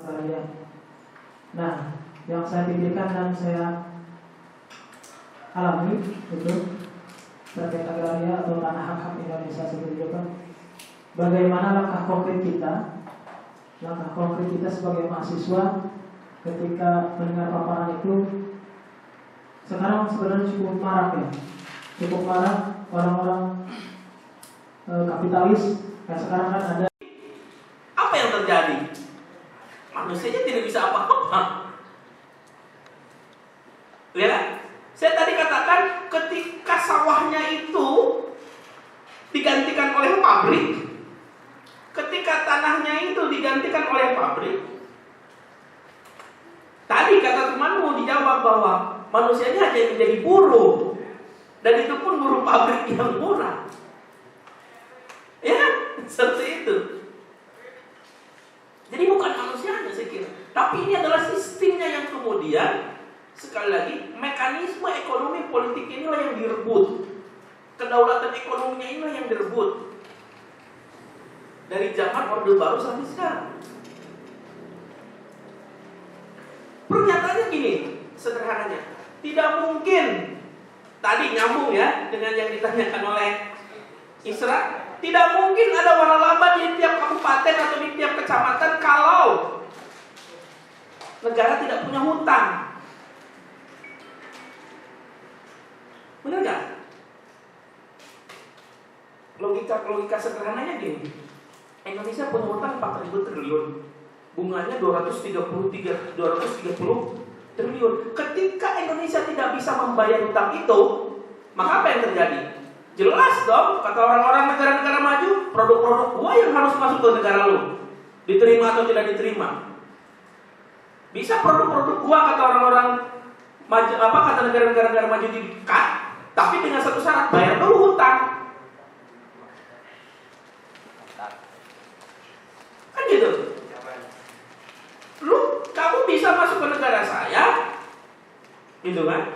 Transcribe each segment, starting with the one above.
agraria. Nah, yang saya pikirkan dan saya alami itu terkait agraria atau tanah hak-hak Indonesia seperti itu kan. Bagaimana langkah konkret kita sebagai mahasiswa ketika mendengar paparan itu. Sekarang sebenarnya cukup marak orang-orang kapitalis. Nah, sekarang kan ada. Apa yang terjadi? Manusianya tidak bisa apa-apa. Ya, saya tadi katakan ketika sawahnya itu digantikan oleh pabrik, ketika tanahnya itu digantikan oleh pabrik, tadi kata temanmu dijawab bahwa manusianya hanya menjadi buruh, dan itu pun buruh pabrik yang murah. Ya, seperti itu. Jadi bukan manusianya saya kira, tapi ini adalah sistemnya yang kemudian sekali lagi mekanisme ekonomi politik inilah yang direbut, kedaulatan ekonominya inilah yang direbut dari zaman Orde Baru sampai sekarang. Pernyataannya gini, sederhananya, tidak mungkin, tadi nyambung ya dengan yang ditanyakan oleh Isra. Tidak mungkin ada waralaba di tiap kabupaten atau di tiap kecamatan kalau negara tidak punya hutang. Benar nggak? Logika sederhananya gini. Indonesia punya hutang 4.000 triliun. Bunganya 230 triliun. Ketika Indonesia tidak bisa membayar hutang itu, maka apa yang terjadi? Jelas dong, kata orang-orang negara-negara maju, produk-produk gua yang harus masuk ke negara lu, diterima atau tidak diterima. Bisa produk-produk gua, kata orang-orang maju, kata negara-negara maju di-cut, tapi dengan satu syarat, bayar dulu hutang. Kan gitu. Kamu bisa masuk ke negara saya, gitu kan?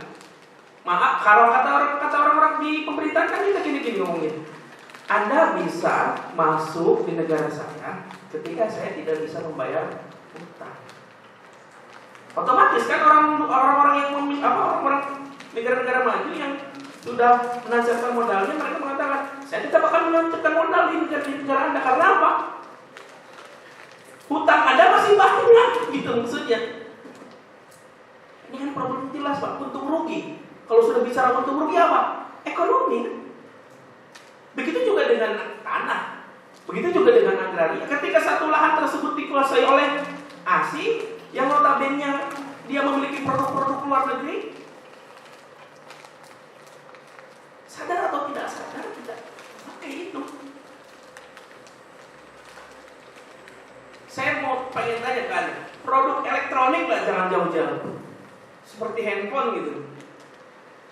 Maka kalau kata orang-orang di pemerintahan kan kita gini-gini ngomongin. Anda bisa masuk di negara saya ketika saya tidak bisa membayar hutang. Otomatis kan orang-orang yang orang-orang negara-negara maju yang sudah menancapkan modalnya, mereka mengatakan saya tidak akan menancapkan modal di negara Anda. Karena apa? Hutang Anda masih banyak, gitu maksudnya. Ini kan problem jelas Pak, untung rugi. Kalau sudah bicara untung rugi apa? Ekonomi. Begitu juga dengan tanah. Begitu juga dengan agraria. Ketika satu lahan tersebut dikuasai oleh asing, yang notabene dia memiliki produk-produk luar negeri, sadar atau tidak sadar, tidak pakai itu. Saya mau pengen tanyakan, produk elektronik lah jangan jauh-jauh, seperti handphone gitu.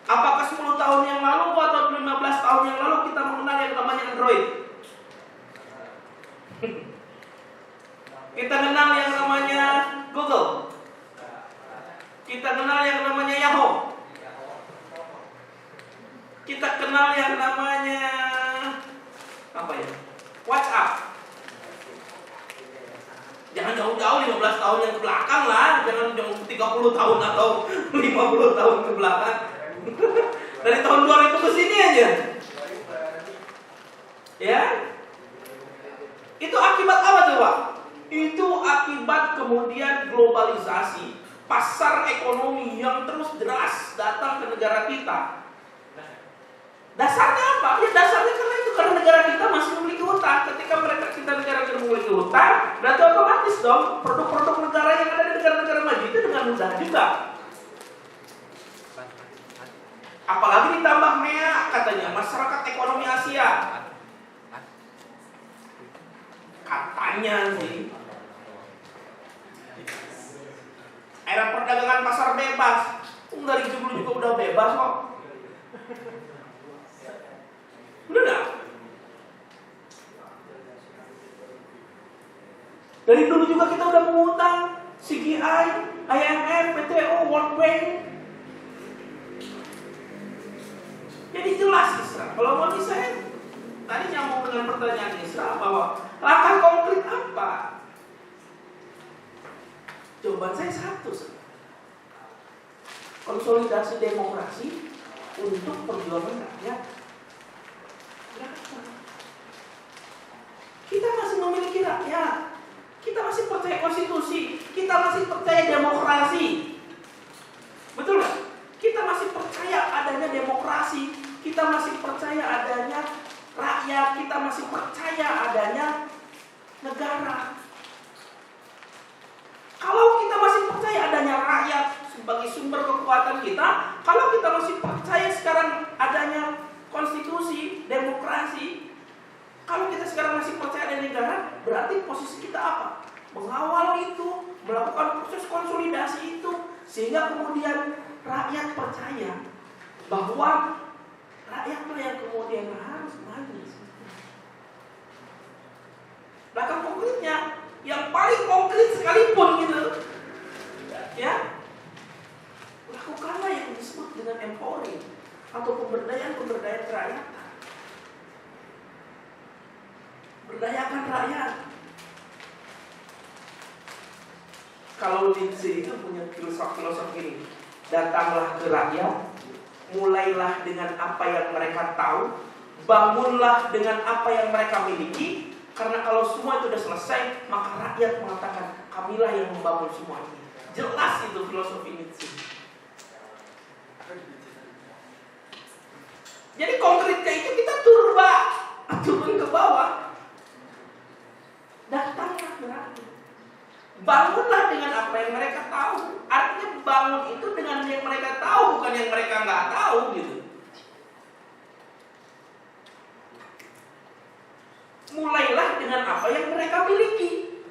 Apakah 10 tahun yang lalu atau 15 tahun yang lalu kita mengenal yang namanya Android? Kita kenal yang namanya Google. Kita kenal yang namanya Yahoo. Kita kenal yang namanya apa ya? WhatsApp. Jangan jauh-jauh 15 tahun yang ke belakang lah, jangan 30 tahun atau 50 tahun ke belakang. Dari tahun 2000 ke sini aja. Ya. Itu akibat apa coba? Itu akibat kemudian globalisasi, pasar ekonomi yang terus deras datang ke negara kita. Dasarnya apa? Ya dasarnya karena negara kita masih memiliki hutang. Ketika negara kita memiliki hutang, berarti otomatis dong produk-produk negara yang ada di negara-negara maju itu dengan mudah juga. Apalagi ditambah MEA katanya, masyarakat ekonomi Asia. Katanya sih. Era perdagangan pasar bebas. Dari dulu juga udah bebas kok. Udah gak? Dari dulu juga kita udah mengutang CGI, IMF, WTO, World Bank. Jadi jelas Isra. Kalau mau saya tadi nyambung dengan pertanyaan Isra bahwa langkah konkret apa? Jawaban saya satu, konsolidasi demokrasi untuk perjuangan rakyat. Kita masih memiliki rakyat, kita masih percaya konstitusi, kita masih percaya demokrasi. Betul nggak? Kita masih percaya adanya demokrasi, kita masih percaya adanya rakyat, kita masih percaya adanya negara. Kalau kita masih percaya adanya rakyat sebagai sumber kekuatan kita, kalau kita masih percaya sekarang adanya konstitusi, demokrasi, kalau kita sekarang masih percaya adanya negara, berarti posisi kita apa? Mengawal itu, melakukan proses konsolidasi itu, sehingga kemudian rakyat percaya bahwa rakyatlah yang kemudian harus maju. Bahkan konkretnya, yang paling konkret sekalipun gitu, ya, lakukanlah yang disebut dengan empowering atau pemberdayaan kerakyatan. Berdayakan rakyat. Kalau Nietzsche itu punya filosofi ini, datanglah ke rakyat, mulailah dengan apa yang mereka tahu, bangunlah dengan apa yang mereka miliki. Karena kalau semua itu sudah selesai, maka rakyat mengatakan, kamilah yang membangun semua ini. Jelas itu filosofi Nietzsche. Jadi konkretnya itu kita turun ke bawah. Datanglah ke rakyat. Bangunlah dengan apa yang mereka tahu. Artinya bangun itu dengan yang mereka tahu, bukan yang mereka nggak tahu gitu. Mulailah dengan apa yang mereka miliki.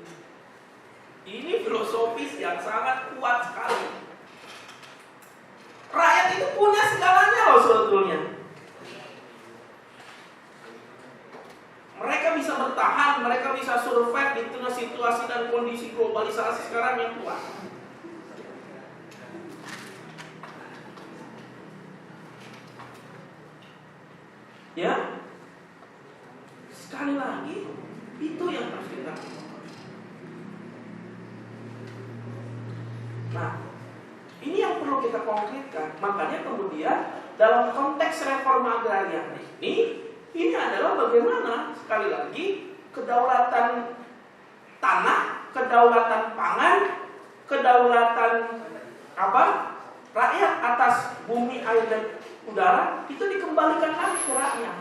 Ini filosofis yang sangat kuat sekali. Rakyat itu punya segalanya loh sebetulnya. Mereka bisa bertahan, mereka bisa survive di tengah situasi dan kondisi globalisasi sekarang yang kuat. Ya, sekali lagi itu yang harus kita lakukan. Nah, ini yang perlu kita konkretkan. Makanya kemudian dalam konteks reforma agraria ini adalah bagaimana sekali lagi kedaulatan tanah, kedaulatan pangan, kedaulatan rakyat atas bumi, air dan udara itu dikembalikan lagi ke rakyat.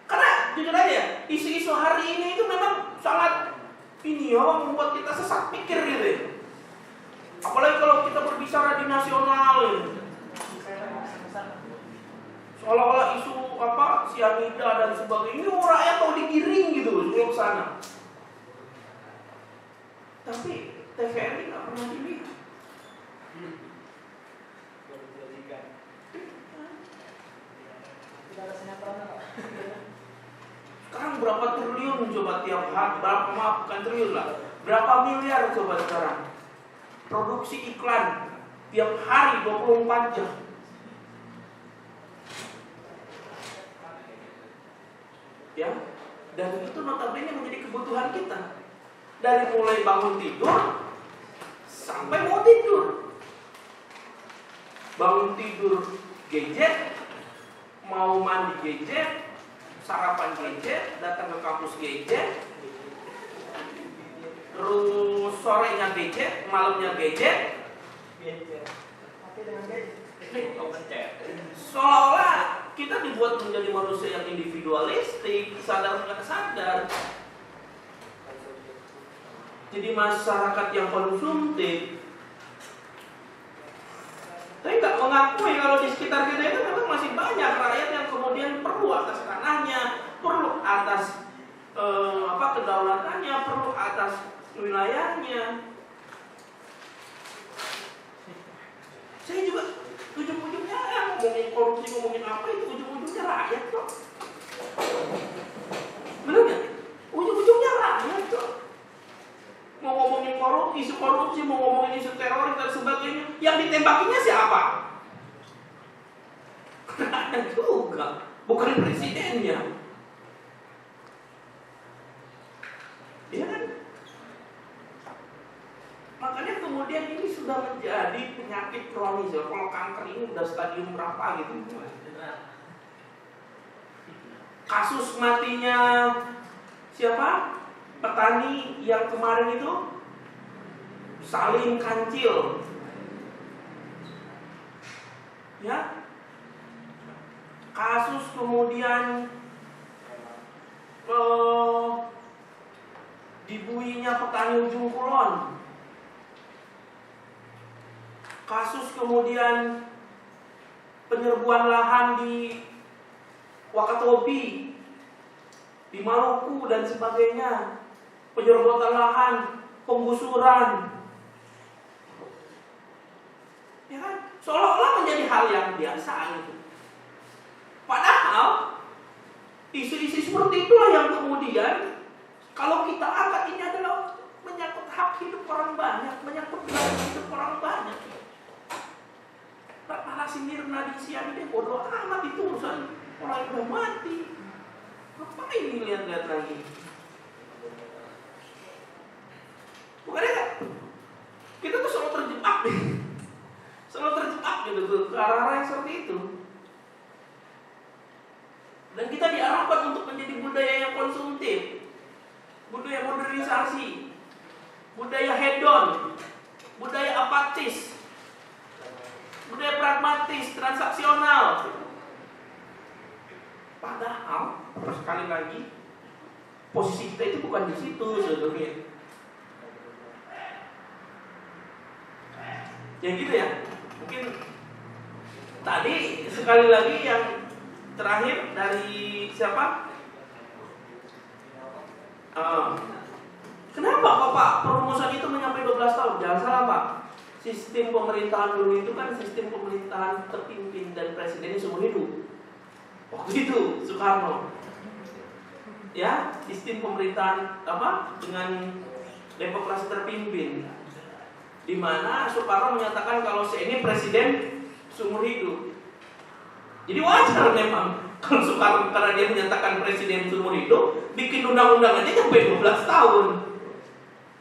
Karena jujur aja, isu-isu hari ini itu memang sangat membuat kita sesat pikir gitu ya. Apalagi kalau kita berbicara di nasional ini. Seolah-olah isu sianida dan sebagainya, ini rakyat mau digiring gitu ke sana. Tapi TVRI nggak pernah dilihat. Sekarang berapa triliun coba tiap hari, bukan triliun lah, berapa miliar coba sekarang produksi iklan tiap hari 24 jam. Ya, dan itu notabene menjadi kebutuhan kita. Dari mulai bangun tidur sampai mau tidur. Bangun tidur gadget, mau mandi gadget, sarapan gadget, datang ke kampus gadget, terus sorenya gadget, malamnya gadget. Tapi dengan gadget, seolah-olah kita dibuat menjadi manusia yang individualistik, sadar nggak sadar. Jadi masyarakat yang konsumtif. Tapi nggak mengakui kalau di sekitar kita itu memang masih banyak rakyat yang kemudian perlu atas tanahnya, perlu atas kedaulatannya, perlu atas wilayahnya. Saya juga ujung-ujungnya ngomongin korupsi, ngomongin apa itu ujung-ujungnya rakyat kok. Benar nggak? Ujung-ujungnya rakyat kok. Mau ngomongin isu korupsi, mau ngomongin isu teroris dan sebagainya, yang ditembakinya siapa? Rakyat juga, bukan presidennya. Iya kan? kemudian ini sudah menjadi penyakit kronis ya. Kalau kanker ini udah stadium berapa gitu. Kasus matinya siapa? Petani yang kemarin itu Salim Kancil. Ya. Kasus kemudian dibuinya petani Ujung Kulon. Kasus kemudian penyerbuan lahan di Wakatobi, di Maluku dan sebagainya, penyerbuan lahan, penggusuran, ya kan? Seolah-olah menjadi hal yang biasa gitu. Padahal isu-isu seperti itulah yang kemudian kalau kita angkat ini adalah menyangkut hak hidup orang banyak, menyangkut hak hidup orang banyak. Malah si Mirna di Siani bodoh amat, itu urusan orang yang udah mati. Ngapain ini lihat-lihat lagi? Bukannya kan? Kita tuh selalu terjebak deh. Selalu terjebak gitu ke arah-arah yang seperti itu. Dan kita diarahkan untuk menjadi budaya yang konsumtif, budaya modernisasi, budaya hedon, budaya apatis, budaya pragmatis, transaksional. Padahal sekali lagi posisi kita itu bukan di situ sebetulnya. Ya gitu ya. Mungkin tadi sekali lagi yang terakhir dari siapa? Kenapa Pak perumusan itu menyampai 12 tahun? Jangan salah Pak. Sistem pemerintahan dulu itu kan sistem pemerintahan terpimpin dan presidennya seumur hidup. Waktu itu Soekarno. Ya, sistem pemerintahan dengan demokrasi terpimpin. Di mana Soekarno menyatakan kalau ini presiden seumur hidup. Jadi wajar memang kalau Soekarno karena dia menyatakan presiden seumur hidup, bikin undang-undang aja sampai 12 tahun.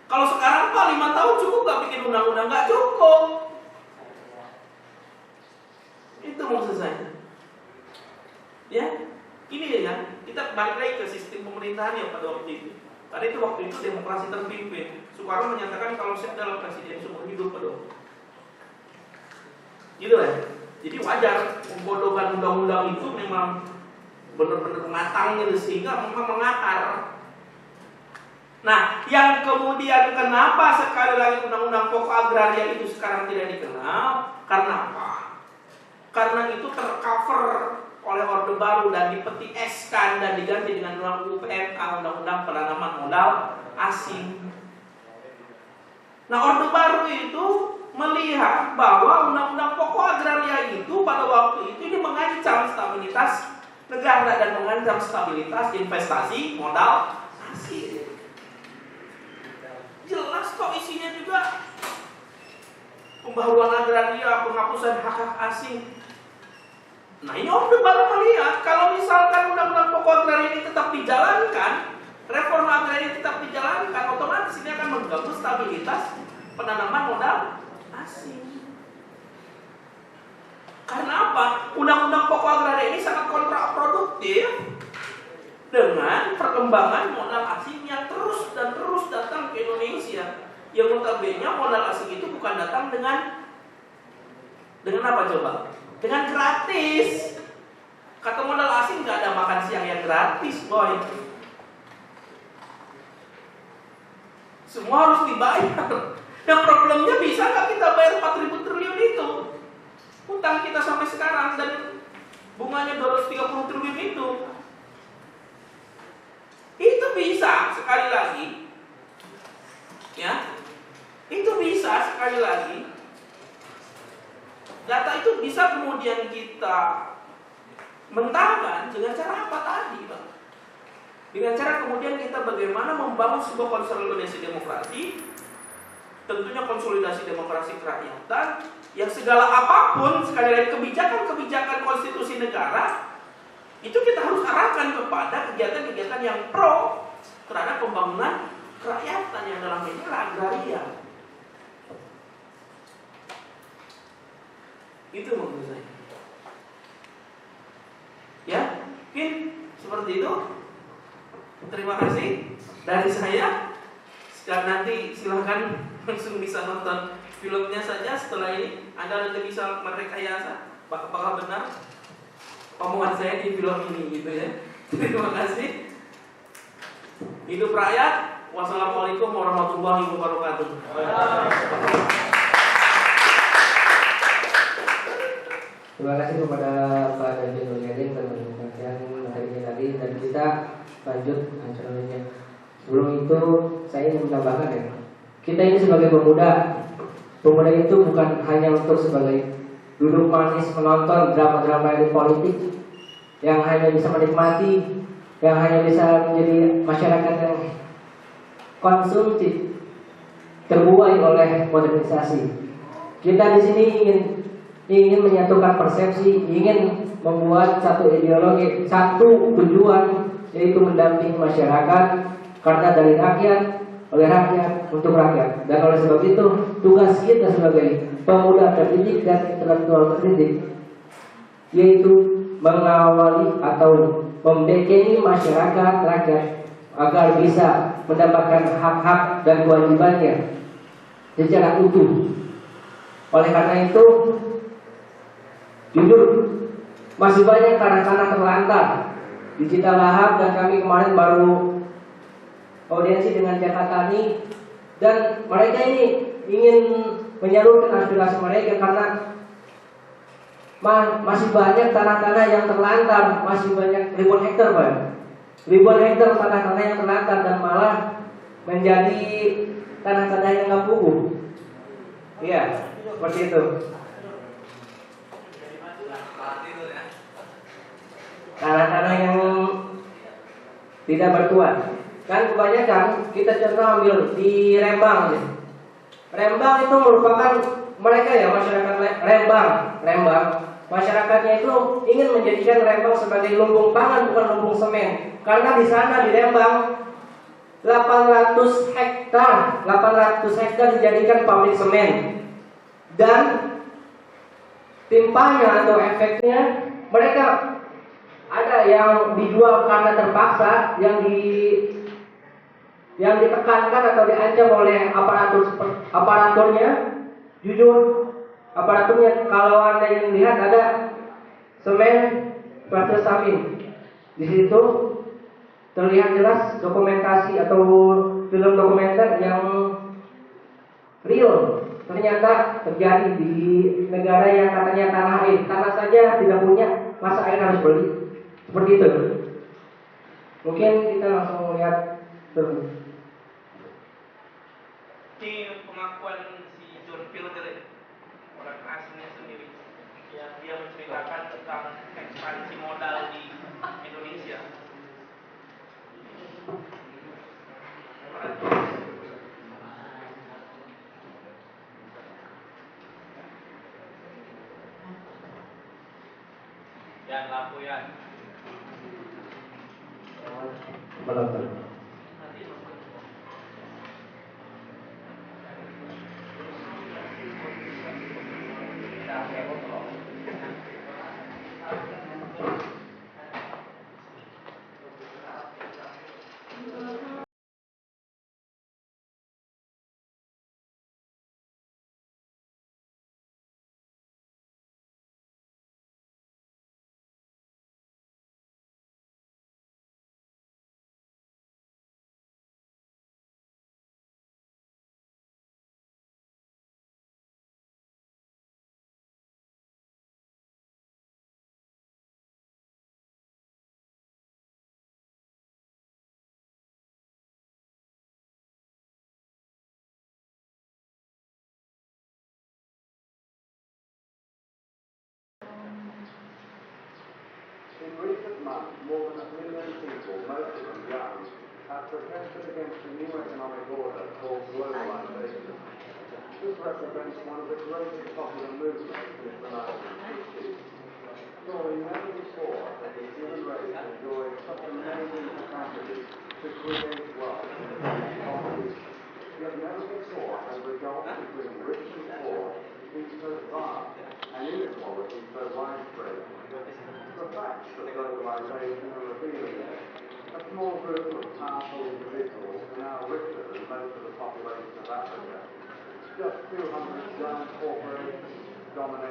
Kalau sekarang Pak 5 tahun cukup gak bikin undang-undang? Gak cukup. Itu maksud saya. Ya, ini ya, kita balik lagi ke sistem pemerintahan ya pada waktu itu. Karena itu waktu itu demokrasi terpimpin. Soekarno menyatakan kalau saya adalah presiden seumur hidup pada waktu. Gitu ya. Jadi wajar pembodohan undang-undang itu memang benar-benar matang gitu sehingga memang mengakar. Nah, yang kemudian kenapa sekali lagi undang-undang pokok agraria itu sekarang tidak dikenal? Karena apa? Karena itu tercover oleh Orde Baru dan dipeti-eskan dan diganti dengan undang-undang UPMK, undang-undang penanaman modal asing. Nah, Orde Baru itu melihat bahwa undang-undang pokok agraria itu pada waktu itu ini mengancam stabilitas negara dan mengancam stabilitas investasi modal asing. Jelas kok isinya juga pembaharuan agraria, penghapusan hak-hak asing. Nah, ini Orde Baru melihat kalau misalkan undang-undang pokok agraria ini tetap dijalankan, reforma agraria tetap dijalankan, otomatis ini akan mengganggu stabilitas penanaman modal asing. Karena apa? Undang-undang pokok agraria ini sangat kontraproduktif dengan perkembangan modal asing yang terus dan terus datang ke Indonesia. Yang notabene modal asing itu bukan datang dengan apa coba? Dengan gratis. Kata modal asing nggak ada makan siang yang gratis, boy. Semua harus dibayar. Dan problemnya bisa nggak kita bayar 4.000 triliun itu? Utang kita sampai sekarang dan bunganya 230 triliun itu. Itu bisa sekali lagi, ya. Itu bisa sekali lagi. Data itu bisa kemudian kita mentahkan dengan cara apa tadi, Bang? Dengan cara kemudian kita bagaimana membangun sebuah konsolidasi demokrasi. Tentunya konsolidasi demokrasi kerakyatan yang segala apapun sekali lagi kebijakan-kebijakan konstitusi negara itu kita harus arahkan kepada kegiatan-kegiatan yang pro terhadap pembangunan kerakyatan yang dalam ini agraria. Itu maksud saya. Ya, mungkin seperti itu. Terima kasih dari saya. Sekarang nanti silahkan langsung bisa nonton filmnya saja setelah ini. Anda nanti bisa merekayasa apakah benar omongan saya di film ini gitu ya. Terima kasih. Hidup rakyat. Wassalamualaikum warahmatullahi wabarakatuh. Terima kasih kepada Pak Danjen Nurjadin telah menyampaikan materinya tadi, dan kita lanjut acaranya. Sebelum itu saya ingin menambahkan ya, kita ini sebagai pemuda itu bukan hanya untuk sebagai duduk manis menonton drama-drama elit politik yang hanya bisa menikmati, yang hanya bisa menjadi masyarakat yang konsumtif, terbuai oleh modernisasi. Kita di sini ingin menyatukan persepsi, ingin membuat satu ideologi, satu tujuan, yaitu mendampingi masyarakat karena dari rakyat, oleh rakyat, untuk rakyat. Dan oleh sebab itu tugas kita sebagai pemuda terdidik dan intelektual terdidik yaitu mengawali atau membekengi masyarakat rakyat agar bisa mendapatkan hak-hak dan kewajibannya secara utuh. Oleh karena itu, jujur masih banyak tanah-tanah terlantar di Citalahap, dan kami kemarin baru audiensi dengan Jakatani, dan mereka ini ingin menyalurkan aspirasi mereka karena masih banyak tanah-tanah yang terlantar, masih banyak ribuan hektar, Pak. Ribuan hektar tanah-tanah yang terlantar dan malah menjadi tanah-tanah yang nggak puguh. Iya, seperti itu. Tanah-tanah yang tidak bertuan. Kan kebanyakan kita contoh ambil di Rembang. Rembang itu merupakan mereka ya, masyarakat Rembang. Masyarakatnya itu ingin menjadikan Rembang sebagai lumbung pangan, bukan lumbung semen. Karena di sana di Rembang 800 hektar dijadikan pabrik semen. Dan timpanya atau efeknya, mereka ada yang dijual karena terpaksa, yang ditekankan atau diancam oleh aparaturnya. Jujur, aparaturnya, kalau Anda yang lihat ada semen versus samin. Di situ terlihat jelas dokumentasi atau film dokumenter yang real ternyata terjadi di negara yang katanya tanah air. Tanah saja tidak punya, masa air harus beli? Seperti itu. Mungkin kita langsung lihat terus. Ini pengakuan si John Pilger, orang aslinya sendiri, yang dia menceritakan tentang ekspansi modal di Indonesia. Yan, lampu yan. Menonton. In recent months, more than 1 million people, most of them young, have protested against the new economic order called globalization. This represents one of the greatest popular movements since the 1960s. Surely never before has the human race enjoyed such amazing capacity to create wealth and poverty. Yet never before has the gulf between rich and poor been so vast and inequal group of powerful individuals are now richer than most of the population of Africa. Just 200 giant corporations dominate